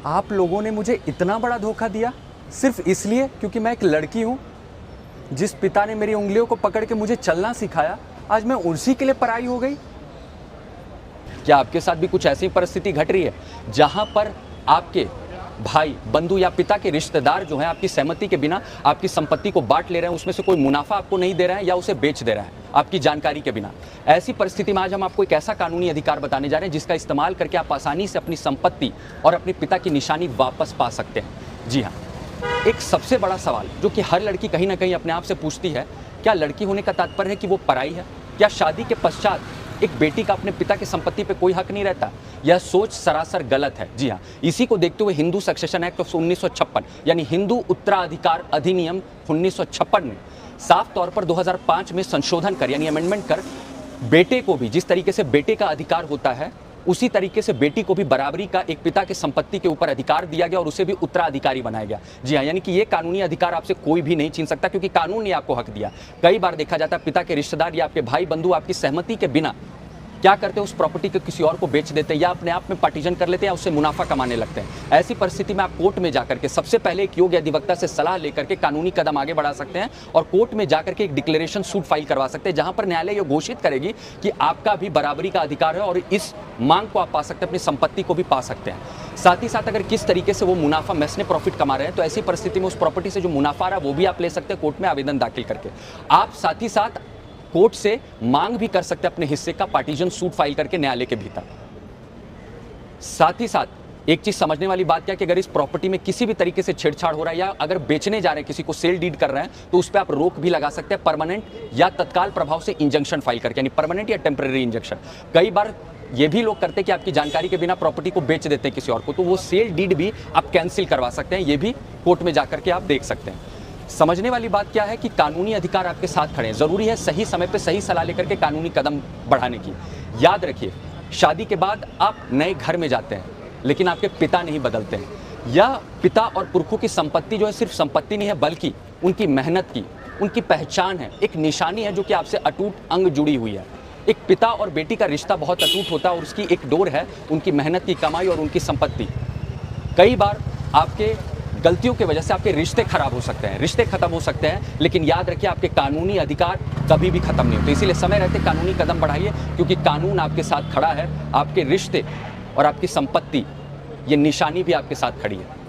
आप लोगों ने मुझे इतना बड़ा धोखा दिया सिर्फ इसलिए क्योंकि मैं एक लड़की हूँ। जिस पिता ने मेरी उंगलियों को पकड़ के मुझे चलना सिखाया, आज मैं उसी के लिए पराई हो गई। क्या आपके साथ भी कुछ ऐसी परिस्थिति घट रही है जहां पर आपके भाई, बंधु या पिता के रिश्तेदार जो हैं आपकी सहमति के बिना आपकी संपत्ति को बांट ले रहे हैं, उसमें से कोई मुनाफा आपको नहीं दे रहे हैं या उसे बेच दे रहा है आपकी जानकारी के बिना? ऐसी परिस्थिति में आज हम आपको एक ऐसा कानूनी अधिकार बताने जा रहे हैं जिसका इस्तेमाल करके आप आसानी से अपनी संपत्ति और अपने पिता की निशानी वापस पा सकते हैं। जी हाँ, एक सबसे बड़ा सवाल जो कि हर लड़की कहीं ना कहीं अपने आप से पूछती है, क्या लड़की होने का तात्पर्य है कि वो पराई है? क्या शादी के पश्चात एक बेटी का अपने पिता की संपत्ति पे कोई हक नहीं रहता? यह सोच सरासर गलत है। जी हाँ, इसी को देखते हुए हिंदू सक्सेशन एक्ट ऑफ 1956 यानी हिंदू उत्तराधिकार अधिनियम 1956 ने साफ तौर पर 2005 में संशोधन कर यानी अमेंडमेंट कर बेटे को भी, जिस तरीके से बेटे का अधिकार होता है उसी तरीके से बेटी को भी बराबरी का एक पिता की संपत्ति के ऊपर अधिकार दिया गया और उसे भी उत्तराधिकारी बनाया गया। जी हाँ, यानी कि ये कानूनी अधिकार आपसे कोई भी नहीं छीन सकता क्योंकि कानून ने आपको हक दिया। कई बार देखा जाता है पिता के रिश्तेदार या आपके भाई बंधु आपकी सहमति के बिना क्या करते हैं, उस प्रॉपर्टी को किसी और को बेच देते हैं या अपने आप में पार्टीशन कर लेते हैं या उससे मुनाफा कमाने लगते हैं। ऐसी परिस्थिति में आप कोर्ट में जाकर के सबसे पहले एक योग्य अधिवक्ता से सलाह लेकर के कानूनी कदम आगे बढ़ा सकते हैं और कोर्ट में जाकर के एक डिक्लेरेशन सूट फाइल करवा सकते हैं जहां पर न्यायालय यह घोषित करेगी कि आपका भी बराबरी का अधिकार है और इस मांग को आप पा सकते हैं, अपनी संपत्ति को भी पा सकते हैं। साथ ही साथ अगर किस तरीके से वो मुनाफा मैसने प्रॉफिट कमा रहे हैं तो ऐसी परिस्थिति में उस प्रॉपर्टी से जो मुनाफा आ रहा है वो भी आप ले सकते हैं कोर्ट में आवेदन दाखिल करके। आप साथ ही साथ कोर्ट से मांग भी कर सकते हैं अपने हिस्से का पार्टीशन सूट फाइल करके न्यायालय के भीतर। साथ ही साथ एक चीज समझने वाली बात क्या है कि अगर इस प्रॉपर्टी में किसी भी तरीके से छेड़छाड़ हो रहा है या अगर बेचने जा रहे हैं, किसी को सेल डीड कर रहे हैं, तो उस पर आप रोक भी लगा सकते हैं परमानेंट या तत्काल प्रभाव से इंजंक्शन फाइल करके, यानी परमानेंट या टेम्पररी इंजंक्शन। कई बार ये भी लोग करते हैं कि आपकी जानकारी के बिना प्रॉपर्टी को बेच देते हैं किसी और को, तो वो सेल डीड भी आप कैंसिल करवा सकते हैं। ये भी कोर्ट में जाकर के आप देख सकते हैं। समझने वाली बात क्या है कि कानूनी अधिकार आपके साथ खड़े हैं। जरूरी है सही समय पे सही सलाह लेकर के कानूनी कदम बढ़ाने की। याद रखिए, शादी के बाद आप नए घर में जाते हैं लेकिन आपके पिता नहीं बदलते हैं। यह पिता और पुरखों की संपत्ति जो है सिर्फ संपत्ति नहीं है बल्कि उनकी मेहनत की, उनकी पहचान है, एक निशानी है जो कि आपसे अटूट अंग जुड़ी हुई है। एक पिता और बेटी का रिश्ता बहुत अटूट होता है और उसकी एक डोर है उनकी मेहनत की कमाई और उनकी संपत्ति। कई बार आपके गलतियों की वजह से आपके रिश्ते खराब हो सकते हैं, रिश्ते खत्म हो सकते हैं, लेकिन याद रखिए आपके कानूनी अधिकार कभी भी खत्म नहीं होते। इसीलिए समय रहते कानूनी कदम बढ़ाइए क्योंकि कानून आपके साथ खड़ा है। आपके रिश्ते और आपकी संपत्ति, ये निशानी भी आपके साथ खड़ी है।